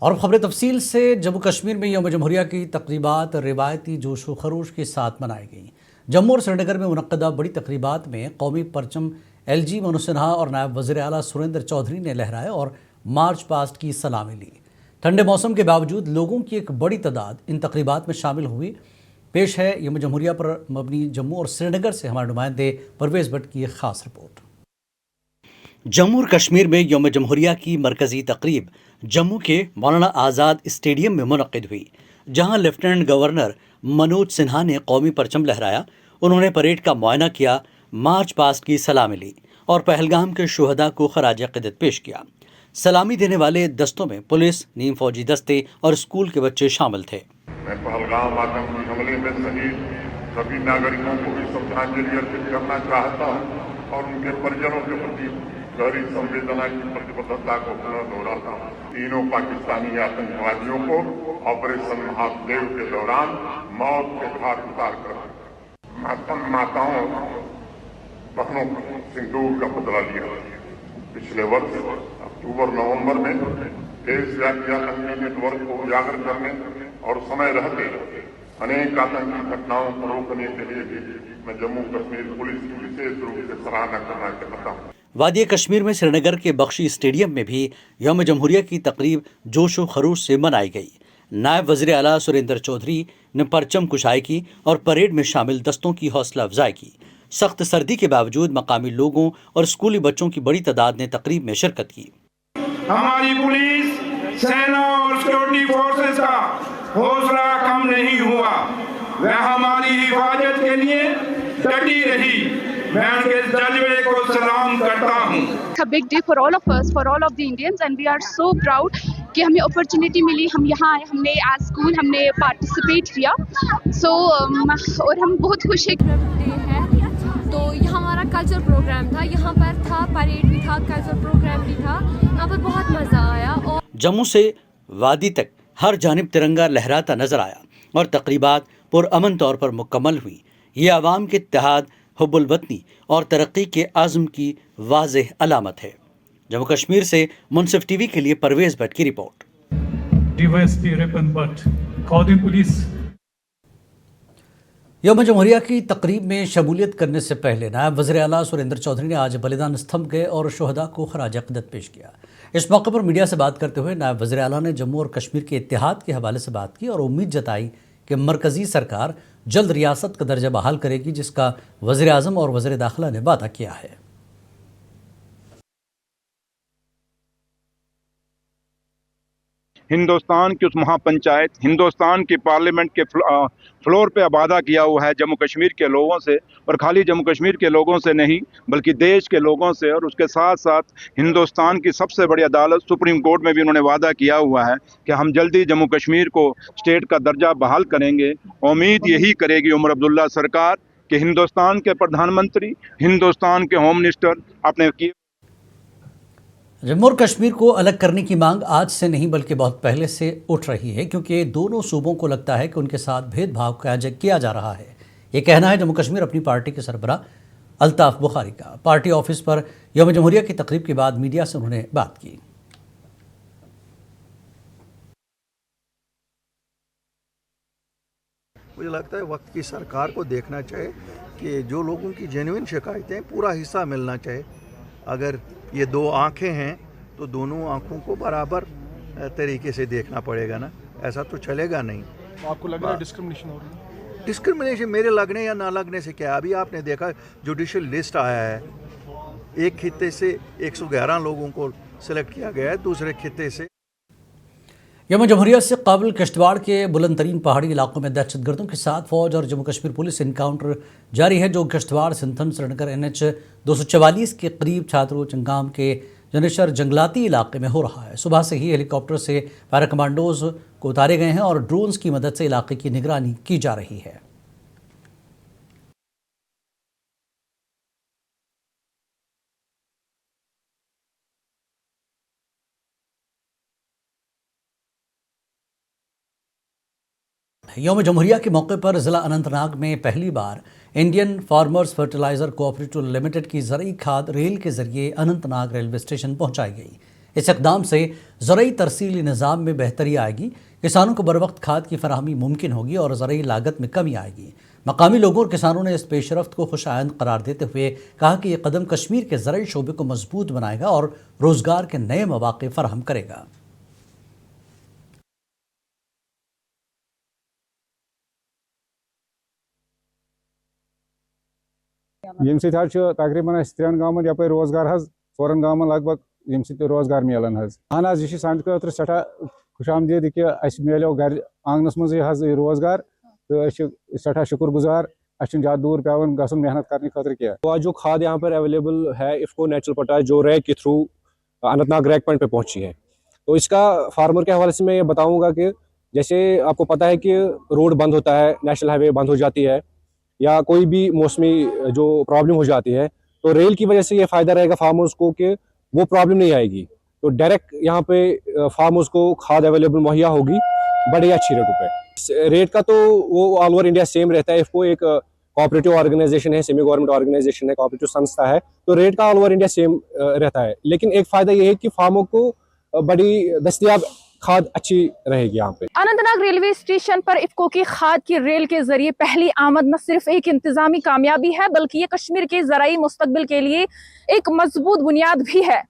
اور خبر تفصیل سے جموں کشمیر میں یوم جمہوریہ کی تقریبات روایتی جوش و خروش کے ساتھ منائی گئیں۔ جموں اور سری نگر میں منعقدہ بڑی تقریبات میں قومی پرچم ایل جی منوج سنہا اور نائب وزیر اعلیٰ سریندر چودھری نے لہرائے اور مارچ پاسٹ کی سلامی لی۔ ٹھنڈے موسم کے باوجود لوگوں کی ایک بڑی تعداد ان تقریبات میں شامل ہوئی۔ پیش ہے یوم جمہوریہ پر مبنی جموں اور سری نگر سے ہمارے نمائندے پرویز بٹ کی ایک خاص رپورٹ۔ جموں اور کشمیر میں یوم جمہوریہ کی مرکزی تقریب جموں کے مولانا آزاد اسٹیڈیم میں منعقد ہوئی، جہاں لیفٹیننٹ گورنر منوج سنہا نے قومی پرچم لہرایا۔ انہوں نے پریڈ کا معائنہ کیا، مارچ پاسٹ کی سلامی لی اور پہلگام کے شہداء کو خراج عقیدت پیش کیا۔ سلامی دینے والے دستوں میں پولیس، نیم فوجی دستے اور اسکول کے بچے شامل تھے۔ میں پہلگام آتنکی حملے میں شہید سبھی ناگرکوں کو بھی شرਧਾਂجلی ارپت کرنا چاہتا ہوں اور ان کے پریجنوں کے پرتی گہری سنویدنا کی پرتبدھتا کو پنہ دہراتا ہوں۔ تینوں پاکستانی آتنکوادیوں کو آپریشن مہادیو کے دوران موت کے گھاٹ اتار کر ماتاؤں بہنوں کو سندور کا بدلہ لیا۔ پچھلے وقت اکتوبر نومبر میں دیش ویاپی آتنکی نیٹ ورک کو اجاگر کرنے اور سمے رہتے انیک آتنکی گھٹناؤں کو روکنے کے لیے بھی میں جموں کشمیر پولیس کی وشیش روپ سے سراہنا کرنا چاہتا ہوں۔ وادی کشمیر میں سری نگر کے بخشی اسٹیڈیم میں بھی یوم جمہوریہ کی تقریب جوش و خروش سے منائی گئی۔ نائب وزیر اعلیٰ سریندر چودھری نے پرچم کشائی کی اور پریڈ میں شامل دستوں کی حوصلہ افزائی کی۔ سخت سردی کے باوجود مقامی لوگوں اور اسکولی بچوں کی بڑی تعداد نے تقریب میں شرکت کی۔ ہماری پولیس، سینا اور سیکورٹی فورسز کا حوصلہ کم نہیں ہوا، وہ ہماری حفاظت کے لیے ڈٹی رہی۔ میں ان کے جذبے کو سلام کرتا ہوں۔ A big day for all of us, for all of the Indians, and we are so proud کہ ہمیں اپرچونٹی ملی، ہم یہاں آئے، ہم نے ایز اسکول ہم نے پارٹیسپیٹ کیا، اور ہم بہت خوش ہیں۔ تو یہاں ہمارا کلچر پروگرام تھا، یہاں پر تھا پریڈ بھی تھا، کلچر پروگرام بھی تھا، یہاں پر بہت مزہ آیا۔ اور جموں سے وادی تک ہر جانب ترنگا لہراتا نظر آیا اور تقریبات پرامن طور پر مکمل ہوئی۔ یہ عوام کے اتحاد، حب الوطنی اور ترقی کے عزم کی واضح علامت ہے۔ جموں کشمیر سے منصف ٹی وی کے لیے پرویز بٹ کی report. DYSP Ripon but, Khadim police. یوم جمہوریہ کی تقریب میں شمولیت کرنے سے پہلے نائب وزیر اعلیٰ سریندر چودھری نے آج بلیدان استمبھ گئے اور شہداء کو خراج عقیدت پیش کیا۔ اس موقع پر میڈیا سے بات کرتے ہوئے نائب وزیر اعلیٰ نے جموں اور کشمیر کے اتحاد کے حوالے سے بات کی اور امید جتائی کہ مرکزی سرکار جلد ریاست کا درجہ بحال کرے گی، جس کا وزیر اعظم اور وزیر داخلہ نے وعدہ کیا ہے۔ ہندوستان کی اس مہا پنچایت، ہندوستان کی پارلیمنٹ کے فلور پہ وعدہ کیا ہوا ہے جموں کشمیر کے لوگوں سے، اور خالی جموں کشمیر کے لوگوں سے نہیں بلکہ دیش کے لوگوں سے، اور اس کے ساتھ ساتھ ہندوستان کی سب سے بڑی عدالت سپریم کورٹ میں بھی انہوں نے وعدہ کیا ہوا ہے کہ ہم جلدی جموں کشمیر کو اسٹیٹ کا درجہ بحال کریں گے۔ امید یہی کرے گی عمر عبداللہ سرکار کہ ہندوستان کے پردھان منتری، ہندوستان کے ہوم منسٹر اپنے جموں اور کشمیر کو الگ کرنے کی مانگ آج سے نہیں بلکہ بہت پہلے سے اٹھ رہی ہے، کیونکہ دونوں صوبوں کو لگتا ہے کہ ان کے ساتھ بھید بھاؤ کیا جا رہا ہے۔ یہ کہنا ہے جموں کشمیر اپنی پارٹی کے سربراہ الطاف بخاری کا۔ پارٹی آفس پر یوم جمہوریہ کی تقریب کے بعد میڈیا سے انہوں نے بات کی۔ مجھے لگتا ہے وقت کی سرکار کو دیکھنا چاہے کہ جو لوگوں کی جینوئن شکایتیں پورا حصہ ملنا چاہے۔ اگر یہ دو آنکھیں ہیں تو دونوں آنکھوں کو برابر طریقے سے دیکھنا پڑے گا نا، ایسا تو چلے گا نہیں۔ آپ کو لگ رہا ہے ڈسکرمنیشن ہو رہی ہے؟ ڈسکرمنیشن میرے لگنے یا نہ لگنے سے کیا؟ ابھی آپ نے دیکھا جوڈیشل لسٹ آیا ہے، ایک خطے سے 111 لوگوں کو سلیکٹ کیا گیا ہے، دوسرے خطے سے۔ یوم جمہوریہ سے قبل کشتواڑ کے بلند ترین پہاڑی علاقوں میں دہشت گردوں کے ساتھ فوج اور جموں کشمیر پولیس انکاؤنٹر جاری ہے، جو کشتواڑ سنتھن سری نگر NH 244 کے قریب چھاترو چنگام کے جنیشر جنگلاتی علاقے میں ہو رہا ہے۔ صبح سے ہی ہیلی کاپٹر سے پیرا کمانڈوز کو اتارے گئے ہیں اور ڈرونز کی مدد سے علاقے کی نگرانی کی جا رہی ہے۔ یوم جمہوریہ کے موقع پر ضلع اننت ناگ میں پہلی بار Indian farmers fertiliser cooperative limited کی زرعی کھاد ریل کے ذریعے اننت ناگ ریلوے اسٹیشن پہنچائی گئی۔ اس اقدام سے زرعی ترسیلی نظام میں بہتری آئے گی، کسانوں کو بروقت کھاد کی فراہمی ممکن ہوگی اور زرعی لاگت میں کمی آئے گی۔ مقامی لوگوں اور کسانوں نے اس پیش رفت کو خوش آئند قرار دیتے ہوئے کہا کہ یہ قدم کشمیر کے زرعی شعبے کو مضبوط بنائے گا اور روزگار کے نئے مواقع فراہم کرے گا۔ یم تقریباً ترین گامن یپ روزگار ژورن گامن لگ بھگ یم روزگار ملان اہن حظ یہ سانہ خاطر سٹھا خوش آمدید کہ اس ملو گھر آنگنس مز یہ روزگار تو سٹھا شکر گزار اچھا زیادہ دور پیون گھن محنت کرنے خاطر کیا۔ جو کھاد یہاں پر اویلیبل ہے افکو نیچرل پوٹاش جو ریک کے through Anant Nag rack point پہ پہنچی ہے، تو اس کا فارمر کے حوالے سے میں یہ بتاؤں گا کہ جیسے آپ کو پتہ ہے کہ روڈ بند ہوتا ہے، نیشنل ہائی وے بند ہو جاتی ہے یا کوئی بھی موسمی جو پرابلم ہو جاتی ہے، تو ریل کی وجہ سے یہ فائدہ رہے گا فارمرز کو کہ وہ پرابلم نہیں آئے گی، تو ڈائریکٹ یہاں پہ فارمرز کو کھاد اویلیبل مہیا ہوگی بڑے اچھی ریٹوں پہ۔ ریٹ کا تو وہ آل اوور انڈیا سیم رہتا ہے، افکو ایک کوآپریٹو آرگنائزیشن ہے، سیمی گورنمنٹ آرگنائزیشن ہے، کوآپریٹو سنستھا ہے، تو ریٹ کا آل اوور انڈیا سیم رہتا ہے، لیکن ایک فائدہ یہ ہے کہ فارموں کو بڑی دستیاب کھاد اچھی رہے گی یہاں پہ۔ اننت ناگ ریلوے اسٹیشن پر افکو کی کھاد کی ریل کے ذریعے پہلی آمد نہ صرف ایک انتظامی کامیابی ہے بلکہ یہ کشمیر کے زرعی مستقبل کے لیے ایک مضبوط بنیاد بھی ہے۔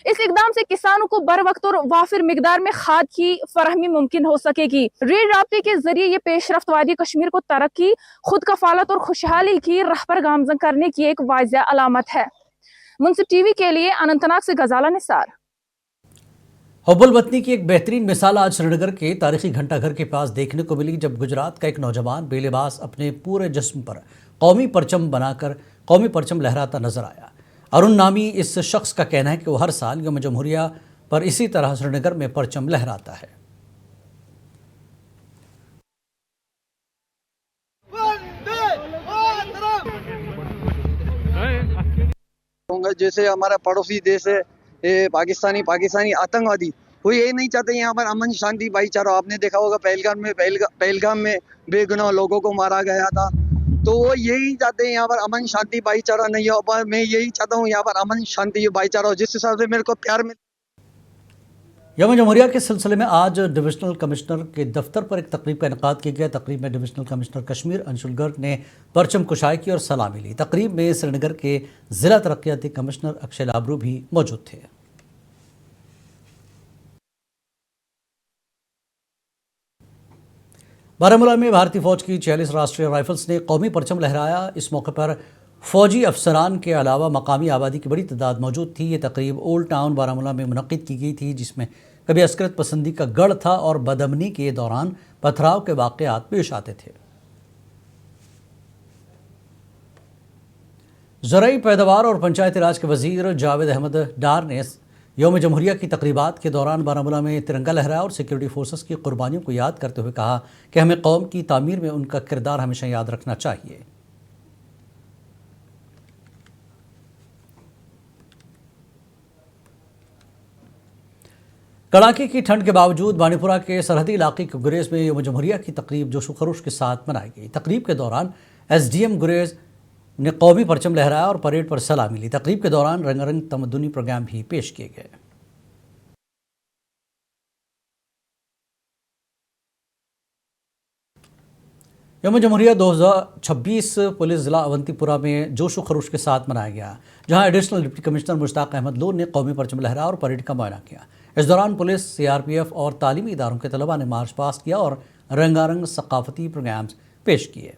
اس اقدام سے کسانوں کو بر وقت اور وافر مقدار میں کھاد کی فراہمی ممکن ہو سکے گی۔ ریل رابطے کے ذریعے یہ پیش رفت وادی کشمیر کو ترقی، خود کفالت اور خوشحالی کی راہ پر گامزن کرنے کی ایک واضح علامت ہے۔ منصف ٹی وی کے لیے اننت ناگ سے غزالہ نثار۔ حب الوطنی کی ایک بہترین مثال آج سری نگر کے تاریخی گھنٹہ گھر کے پاس دیکھنے کو ملی، جب گجرات کا ایک نوجوان بے لباس اپنے پورے جسم پر قومی پرچم بنا کر قومی پرچم لہراتا نظر آیا۔ ارون نامی اس شخص کا کہنا ہے کہ وہ ہر سال یوم جمہوریہ پر اسی طرح سری نگر میں پرچم لہراتا ہے۔ جیسے ہمارا پڑوسی دیش ہے پاکستانی آتنکوادی، وہ یہ نہیں چاہتے یہاں پر امن شانتی بھائی چارہ۔ آپ نے دیکھا ہوگا پہلگام میں بے گناہ لوگوں کو مارا گیا تھا، تو وہ یہی چاہتے ہیں یہاں پر امن شانتی بھائی چارہ نہیں ہو۔ میں یہی چاہتا ہوں یہاں پر امن شانتی بھائی چارہ ہو، جس حساب سے میرے کو پیار مل۔ یوم جمہوریہ کے سلسلے میں آج ڈویژنل کمشنر کے دفتر پر ایک تقریب کا انعقاد کیا گیا۔ تقریب میں ڈویژنل کمشنر کشمیر انشول گرگ نے پرچم کشائی کی اور سلامی لی۔ تقریب میں سری نگر کے ضلع ترقیاتی کمشنر اکشے لابرو بھی موجود تھے۔ بارہمولہ میں بھارتی فوج کی 46 راشٹریہ رائفلز نے قومی پرچم لہرایا۔ اس موقع پر فوجی افسران کے علاوہ مقامی آبادی کی بڑی تعداد موجود تھی۔ یہ تقریب اولڈ ٹاؤن بارہمولہ میں منعقد کی گئی تھی، جس میں کبھی عسکریت پسندی کا گڑھ تھا اور بدامنی کے دوران پتھراؤ کے واقعات پیش آتے تھے۔ زرعی پیداوار اور پنچایتی راج کے وزیر جاوید احمد ڈار نے یوم جمہوریہ کی تقریبات کے دوران بارہمولہ میں ترنگا لہرایا اور سیکورٹی فورسز کی قربانیوں کو یاد کرتے ہوئے کہا کہ ہمیں قوم کی تعمیر میں ان کا کردار ہمیشہ یاد رکھنا چاہیے۔ کڑاکے کی ٹھنڈ کے باوجود بانڈی پورہ کے سرحدی علاقے کے گریز میں یوم جمہوریہ کی تقریب جوش و خروش کے ساتھ منائی گئی۔ تقریب کے دوران ایس ڈی ایم گریز نے قومی پرچم لہرایا اور پریڈ پر سلامی لی۔ تقریب کے دوران رنگا رنگ تمدنی پروگرام بھی پیش کیے گئے۔ یوم جمہوریہ 2026 پولیس ضلع اونتی پورہ میں جوش و خروش کے ساتھ منایا گیا، جہاں ایڈیشنل ڈپٹی کمشنر مشتاق احمد لون نے قومی پرچم لہرایا اور پریڈ کا معائنہ کیا۔ اس دوران police, C R P F اور تعلیمی اداروں کے طلباء نے مارچ پاس کیا اور رنگا رنگ ثقافتی پروگرامز پیش کیے۔